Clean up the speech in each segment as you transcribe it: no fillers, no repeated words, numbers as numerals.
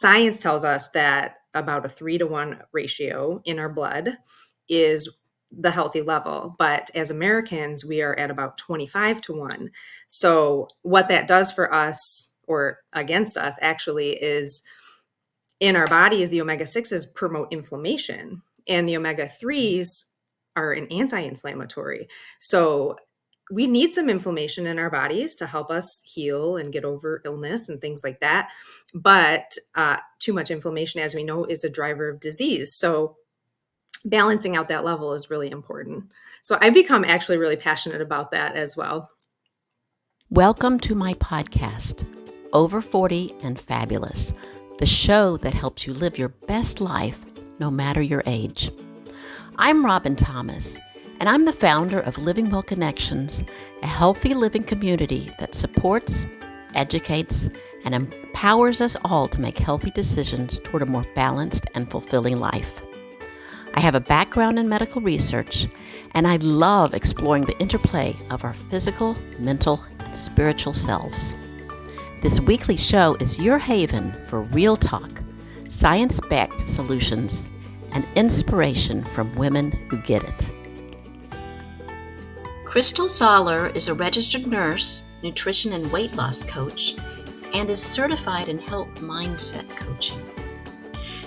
science tells us that about a 3-to-1 ratio in our blood is the healthy level. But as Americans, we are at about 25-to-1. So what that does for us, or against us actually, is in our bodies, the omega-6s promote inflammation, and the omega-3s are an anti-inflammatory. So we need some inflammation in our bodies to help us heal and get over illness and things like that. But too much inflammation, as we know, is a driver of disease. So balancing out that level is really important. So I've become actually really passionate about that as well. Welcome to my podcast, Over 40 and Fabulous, the show that helps you live your best life no matter your age. I'm Robin Thomas, and I'm the founder of Living Well Connections, a healthy living community that supports, educates, and empowers us all to make healthy decisions toward a more balanced and fulfilling life. I have a background in medical research, and I love exploring the interplay of our physical, mental, and spiritual selves. This weekly show is your haven for real talk, science-backed solutions, and inspiration from women who get it. Crystal Zoller is a registered nurse, nutrition and weight loss coach, and is certified in health mindset coaching.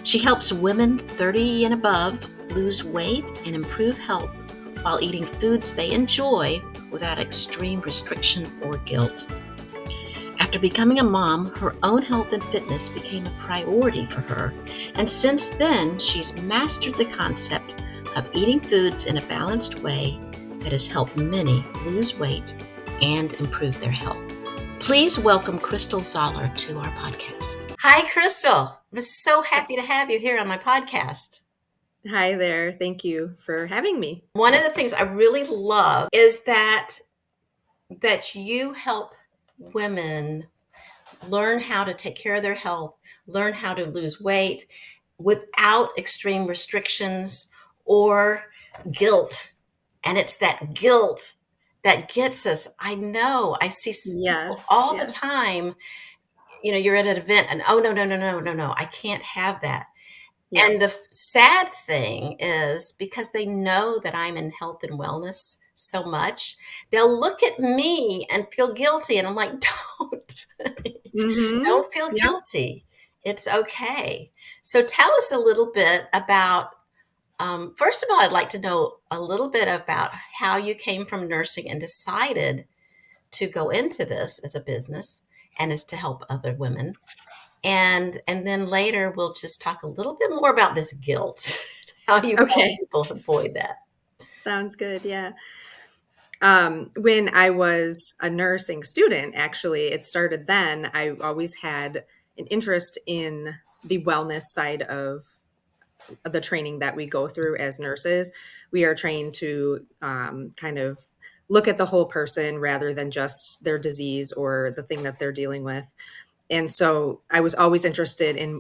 She helps women 30 and above lose weight and improve health while eating foods they enjoy without extreme restriction or guilt. After becoming a mom, her own health and fitness became a priority for her, and since then she's mastered the concept of eating foods in a balanced way that has helped many lose weight and improve their health. Please welcome Crystal Zoller to our podcast. Hi, Crystal. I'm so happy to have you here on my podcast. Hi there. Thank you for having me. One of the things I really love is that you help women learn how to take care of their health, learn how to lose weight without extreme restrictions or guilt. And it's that guilt that gets us. I know. I see people all the time. You're at an event and, oh, no, I can't have that. Yes. And the sad thing is, because they know that I'm in health and wellness so much, they'll look at me and feel guilty. And I'm like, don't feel guilty. It's okay. So tell us a little bit about, first of all, I'd like to know a little bit about how you came from nursing and decided to go into this as a business and as to help other women. And then later we'll just talk a little bit more about this guilt, how you help people avoid that. Sounds good. Yeah. When I was a nursing student, actually, it started then. I always had an interest in the wellness side of the training that we go through as nurses. We are trained to kind of look at the whole person rather than just their disease or the thing that they're dealing with. And so I was always interested in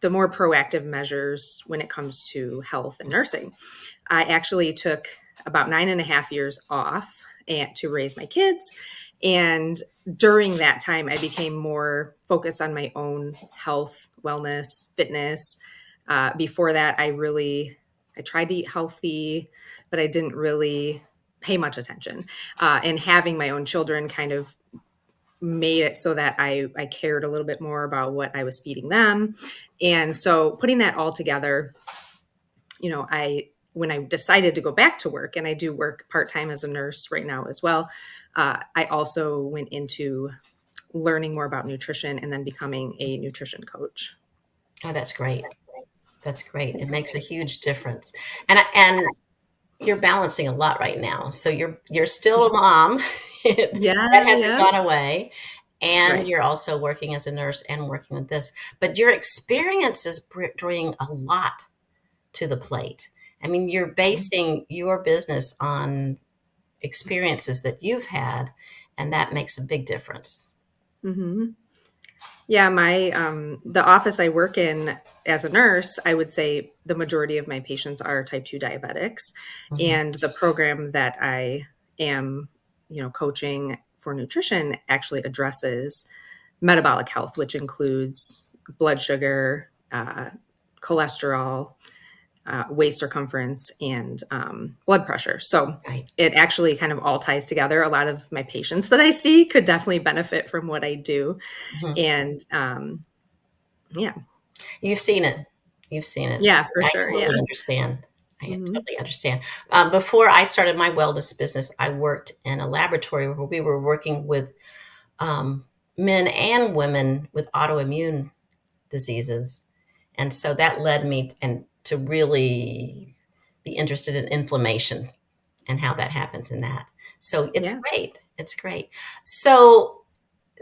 the more proactive measures when it comes to health and nursing. I actually took about 9.5 years off to raise my kids. And during that time, I became more focused on my own health, wellness, fitness. Before that, I tried to eat healthy, but I didn't really pay much attention. And having my own children kind of made it so that I cared a little bit more about what I was feeding them. And so putting that all together, when I decided to go back to work, and I do work part-time as a nurse right now as well, I also went into learning more about nutrition and then becoming a nutrition coach. Oh, that's great. That's great. It makes a huge difference. And you're balancing a lot right now. So you're still a mom. That hasn't gone away. And you're also working as a nurse and working with this. But your experiences bring a lot to the plate. I mean, you're basing your business on experiences that you've had, and that makes a big difference. Mm-hmm. Yeah, the office I work in as a nurse, I would say the majority of my patients are type 2 diabetics. Mm-hmm. And the program that I am, coaching for nutrition actually addresses metabolic health, which includes blood sugar, cholesterol, waist circumference, and blood pressure. So Right. it actually kind of all ties together. A lot of my patients that I see could definitely benefit from what I do. Mhm. And yeah, You've seen it. You've seen it. yeah, for I sure. totally Yeah. understand. I Hmm. totally understand. Before I started my wellness business, I worked in a laboratory where we were working with um, men and women with autoimmune diseases. And so that led me to really be interested in inflammation and how that happens in that. So it's Yeah. great. It's great. So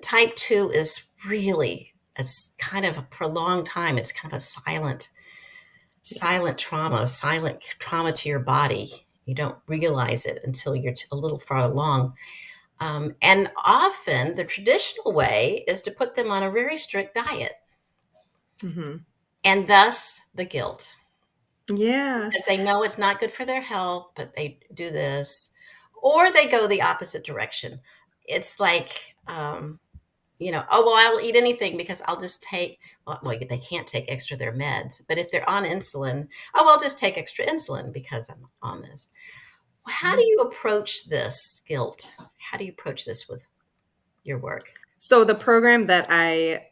type 2 is really, it's kind of a prolonged time. It's kind of a Yeah. silent trauma to your body. You don't realize it until you're a little far along. And often the traditional way is to put them on a very strict diet, Hmm. and thus the guilt, Yeah. because they know it's not good for their health, but they do this, or they go the opposite direction. It's like, oh, well, I'll eat anything because I'll just take, well, they can't take extra their meds, but if they're on insulin, oh, I'll just take extra insulin because I'm on this. How do Yeah. you approach this guilt? How do you approach this with your work? So the program that I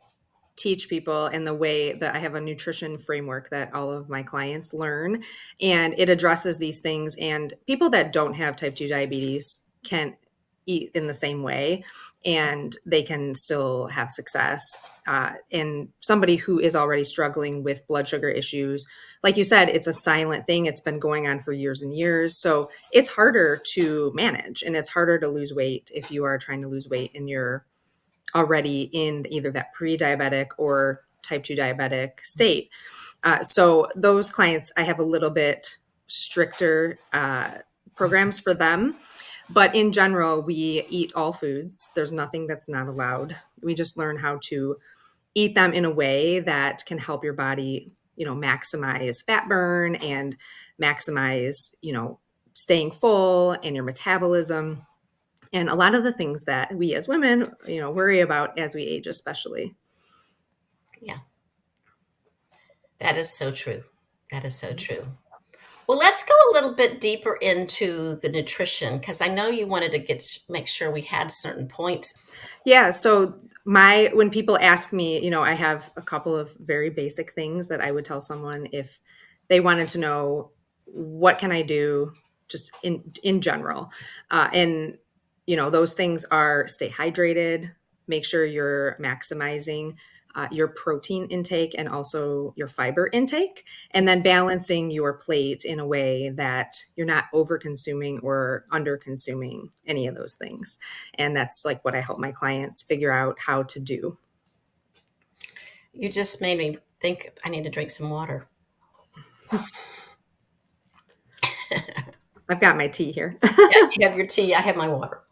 teach people and the way that I have a nutrition framework that all of my clients learn, and it addresses these things, and people that don't have type 2 diabetes can eat in the same way and they can still have success. And somebody who is already struggling with blood sugar issues, like you said, it's a silent thing. It's been going on for years and years. So it's harder to manage and it's harder to lose weight if you are trying to lose weight and you're already in either that pre-diabetic or type 2 diabetic state. So those clients, I have a little bit stricter programs for them. But in general, we eat all foods. There's nothing that's not allowed. We just learn how to eat them in a way that can help your body, maximize fat burn and maximize, staying full and your metabolism and a lot of the things that we as women, worry about as we age, especially. Yeah, that is so true. That is so true. Well, let's go a little bit deeper into the nutrition because I know you wanted to make sure we had certain points. Yeah. So when people ask me, I have a couple of very basic things that I would tell someone if they wanted to know what can I do just in general. And those things are stay hydrated, make sure you're maximizing your protein intake and also your fiber intake, and then balancing your plate in a way that you're not over consuming or under consuming any of those things. And that's like what I help my clients figure out how to do. You just made me think I need to drink some water. I've got my tea here. Yeah, you have your tea. I have my water.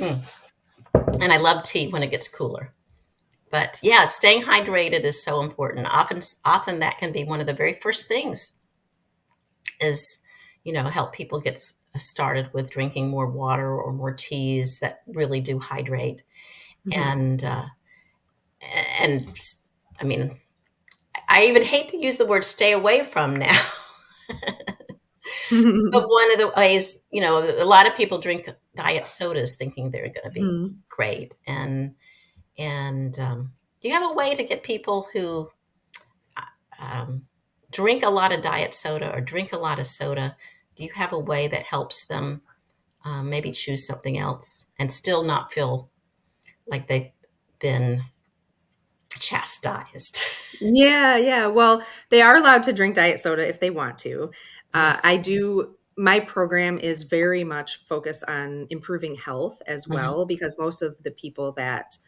And I love tea when it gets cooler. But yeah, staying hydrated is so important. Often that can be one of the very first things is, help people get started with drinking more water or more teas that really do hydrate. Mhm. And, and I mean, I even hate to use the word stay away from now. But one of the ways, a lot of people drink diet sodas thinking they're going to be Mhm. great. And do you have a way to get people who um, drink a lot of diet soda or drink a lot of soda? Do you have a way that helps them maybe choose something else and still not feel like they've been chastised? Yeah, yeah. Well, they are allowed to drink diet soda if they want to. I do. My program is very much focused on improving health as Mhm. well, because most of the people that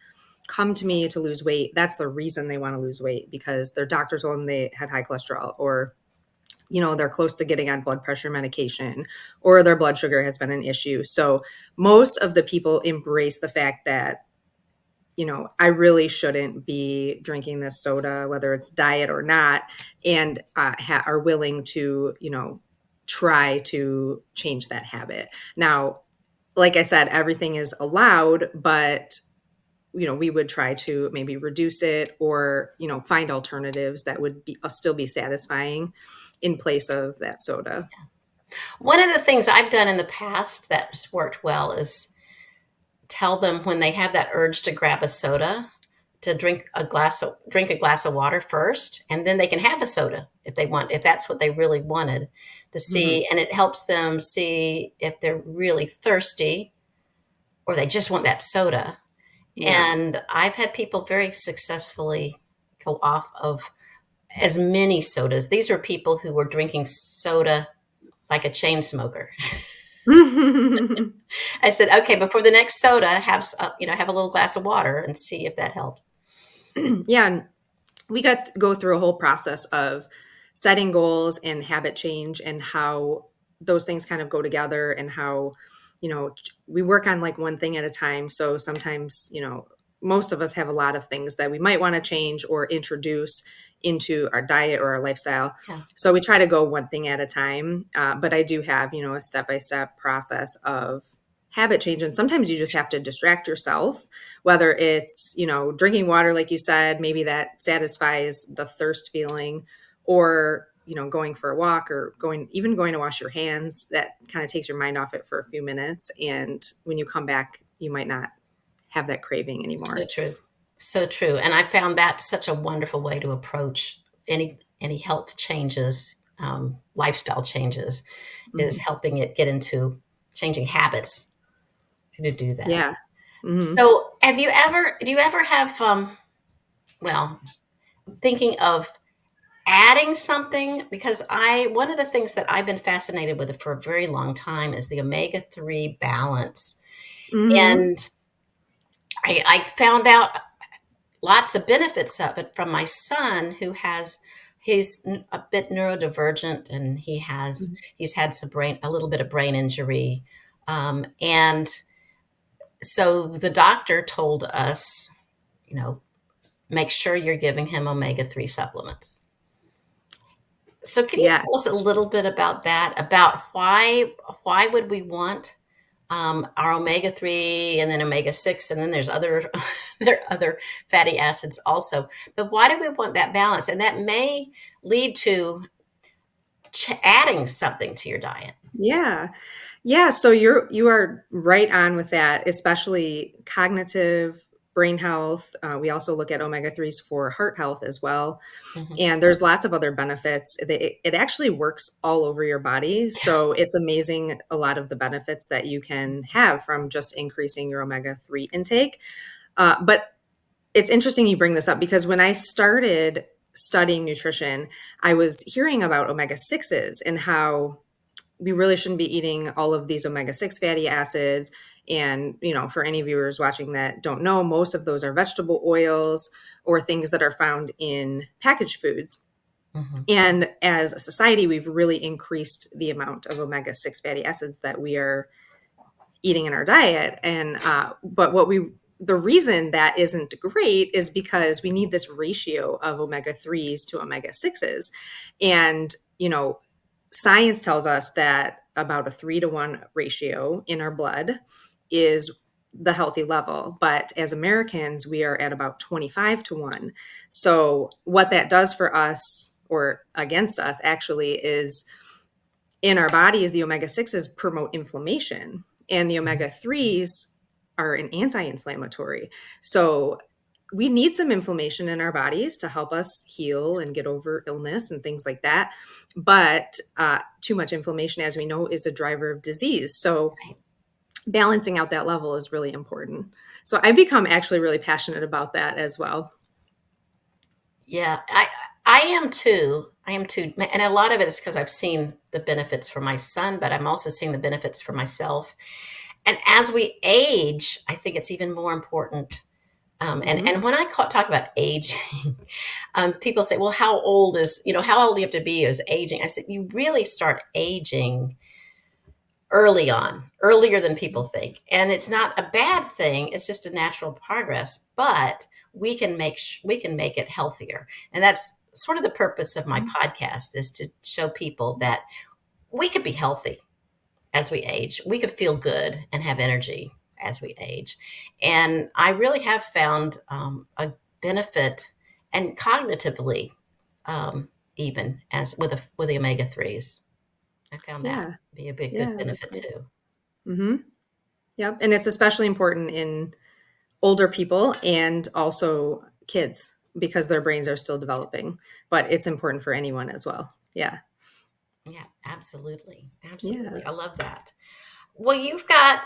come to me to lose weight, that's the reason they want to lose weight because their doctor told them they had high cholesterol or they're close to getting on blood pressure medication or their blood sugar has been an issue. So most of the people embrace the fact that I really shouldn't be drinking this soda, whether it's diet or not, and are willing to, try to change that habit. Now, like I said, everything is allowed, but we would try to maybe reduce it or, find alternatives that would still be satisfying in place of that soda. One of the things I've done in the past that's worked well is tell them when they have that urge to grab a soda to drink a glass of water first, and then they can have a soda if they want, if that's what they really wanted to see. And it helps them see if they're really thirsty or they just want that soda. Yeah. And I've had people very successfully go off of as many sodas. These are people who were drinking soda like a chain smoker. I said, okay, before the next soda, have a little glass of water and see if that helps. Yeah. And we got to go through a whole process of setting goals and habit change and how those things kind of go together and how, we work on like one thing at a time. So sometimes, most of us have a lot of things that we might want to change or introduce into our diet or our lifestyle. Yeah. So we try to go one thing at a time. But I do have, a step-by-step process of habit change. And sometimes you just have to distract yourself, whether it's, drinking water, like you said, maybe that satisfies the thirst feeling, or, going for a walk or going to wash your hands. That kind of takes your mind off it for a few minutes. And when you come back, you might not have that craving anymore. So true. So true. And I found that such a wonderful way to approach any health changes, lifestyle changes, is helping it get into changing habits to do that. Yeah. Mm-hmm. So do you ever have, thinking of adding something? Because one of the things that I've been fascinated with for a very long time is the omega-3 balance. Mm-hmm. And I found out lots of benefits of it from my son, he's a bit neurodivergent, and he's had a little bit of brain injury. And so the doctor told us, make sure you're giving him omega-3 supplements. So can you tell us a little bit about that, about why would we want our omega-3 and then omega-6, and then there are other fatty acids also. But why do we want that balance? And that may lead to adding something to your diet. Yeah. Yeah. So you are right on with that, especially cognitive, brain health. We also look at omega-3s for heart health as well. Mm-hmm. And there's lots of other benefits. It actually works all over your body. So it's amazing a lot of the benefits that you can have from just increasing your omega-3 intake. But it's interesting you bring this up, because when I started studying nutrition, I was hearing about omega-6s and how we really shouldn't be eating all of these omega-6 fatty acids. And, for any viewers watching that don't know, most of those are vegetable oils or things that are found in packaged foods. Mm-hmm. And as a society, we've really increased the amount of omega-6 fatty acids that we are eating in our diet. And, but the reason that isn't great is because we need this ratio of omega-3s to omega-6s. And, science tells us that about a 3-to-1 ratio in our blood is the healthy level. But as Americans, we are at about 25-to-1. So what that does for us, or against us actually, is in our bodies, the omega-6s promote inflammation, and the omega-3s are an anti-inflammatory. So we need some inflammation in our bodies to help us heal and get over illness and things like that. But too much inflammation, as we know, is a driver of disease. So balancing out that level is really important. So I've become actually really passionate about that as well. Yeah, I am too. And a lot of it is because I've seen the benefits for my son, but I'm also seeing the benefits for myself. And as we age, I think it's even more important. And when I talk about aging, people say, well, how old do you have to be as aging? I said, you really start aging earlier than people think. And it's not a bad thing. It's just a natural progress, but we can make it healthier. And that's sort of the purpose of my podcast, is to show people that we could be healthy as we age. We could feel good and have energy as we age. And I really have found a benefit, and cognitively, even as with the omega-3s. I found that Yeah. be a big good Yeah, that's benefit great. too. Hmm. Yep. And it's especially important in older people and also kids because their brains are still developing, but it's important for anyone as well. Yeah. Yeah, absolutely. Yeah. Absolutely. I love that. Well, you've got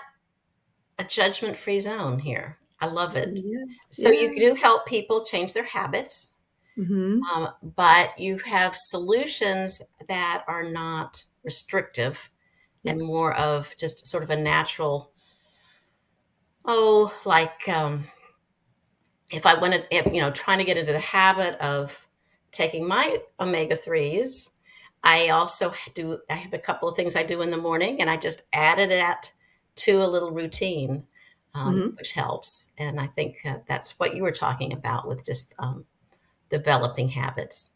a judgment-free zone here. I love it. Yes. So you Yeah. do help people change their habits, Hmm. but you have solutions that are not restrictive and Yes. more of just sort of a natural, oh, like if I wanted, trying to get into the habit of taking my omega-3s, I have a couple of things I do in the morning, and I just added that to a little routine, Hmm. which helps. And I think that's what you were talking about with just developing habits.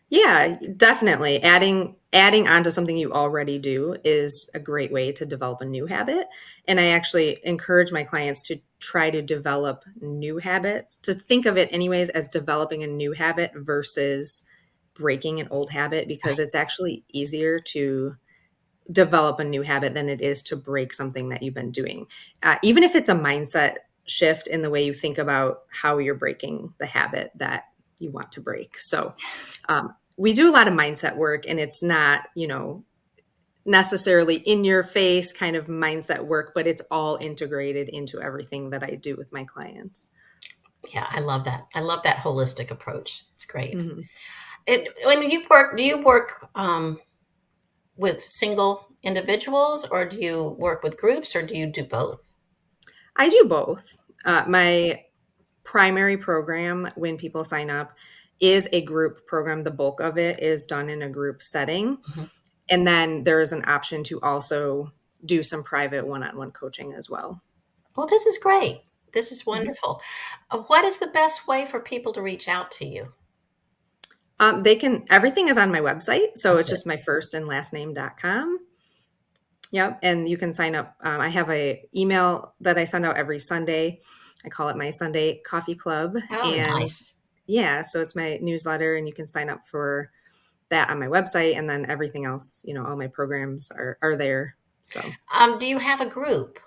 Yeah, definitely. Adding on to something you already do is a great way to develop a new habit. And I actually encourage my clients to try to develop new habits, to think of it anyways as developing a new habit versus breaking an old habit because it's actually easier to develop a new habit than it is to break something that you've been doing. Even if it's a mindset shift in the way you think about how you're breaking the habit that you want to break. So, we do a lot of mindset work, and it's not, necessarily in your face kind of mindset work, but it's all integrated into everything that I do with my clients. Yeah, I love that. I love that holistic approach. It's great. Mhm. When you work, do you work with single individuals, or do you work with groups, or do you do both? I do both. My primary program when people sign up is a group program. The bulk of it is done in a group setting. Mhm. And then there is an option to also do some private one on one coaching as well. Well, this is great. This is Mhm. wonderful. What is the best way for people to reach out to you? Everything is on my website. So Oh, it's good. just my first and last name.com. Yep. And you can sign up. I have a email that I send out every Sunday. I call it my Sunday coffee club. Oh, And nice. yeah, so it's my newsletter and you can sign up for that on my website. And then everything else, all my programs are there. So Do you have a group?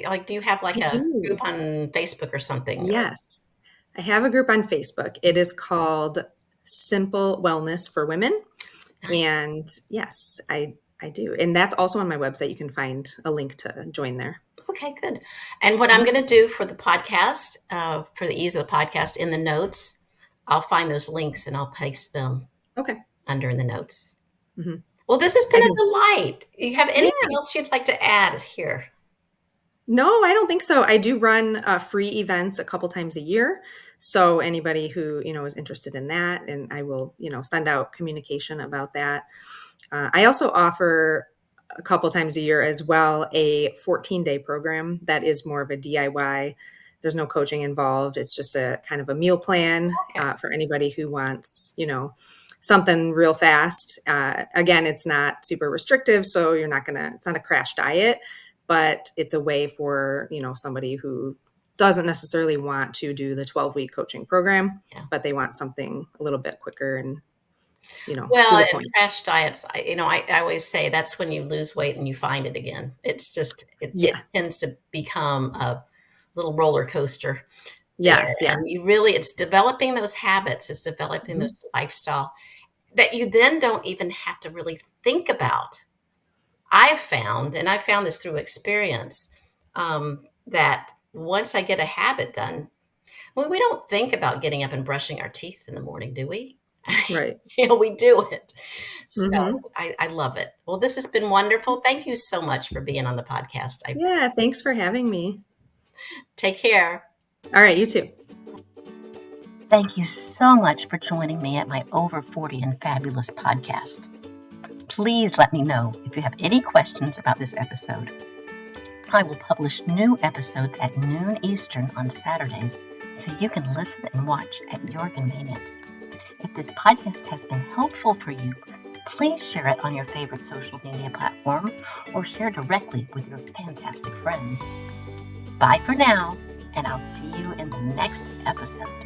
Like, do you have like I a do. group on Facebook or something? Yes. I have a group on Facebook. It is called Simple Wellness for Women. Nice. And yes, I do. And that's also on my website. You can find a link to join there. Okay, good. And what I'm Mhm. going to do for the podcast, for the ease of the podcast, in the notes, I'll find those links and I'll paste them Okay. under in the notes. Mhm. Well, this has I been do. a delight. You have anything Yeah. else you'd like to add here? No, I don't think so. I do run free events a couple times a year. So anybody who, is interested in that, and I will, send out communication about that. I also offer a couple times a year as well a 14-day program that is more of a DIY. There's no coaching involved. It's just a kind of a meal plan Okay. for anybody who wants, something real fast. Again, it's not super restrictive, so it's not a crash diet, but it's a way for, somebody who doesn't necessarily want to do the 12-week coaching program, Yeah. but they want something a little bit quicker and, to Well, the and point. crash diets, I always say that's when you lose weight and you find it again. It's just, it Yeah. tends to become a little roller coaster there. Yes, And yes. you really, it's developing those habits, it's developing Mhm. those lifestyle that you then don't even have to really think about. I've found, and I found this through experience, that once I get a habit done, well, we don't think about getting up and brushing our teeth in the morning, do we? Right. We do it. So Mhm. I love it. Well, this has been wonderful. Thank you so much for being on the podcast. I Yeah, thanks for having me. take care. All right, you too. Thank you so much for joining me at my Over 40 and Fabulous podcast. Please let me know if you have any questions about this episode. I will publish new episodes at noon Eastern on Saturdays, so you can listen and watch at your convenience. If this podcast has been helpful for you, please share it on your favorite social media platform or share directly with your fantastic friends. Bye for now, and I'll see you in the next episode.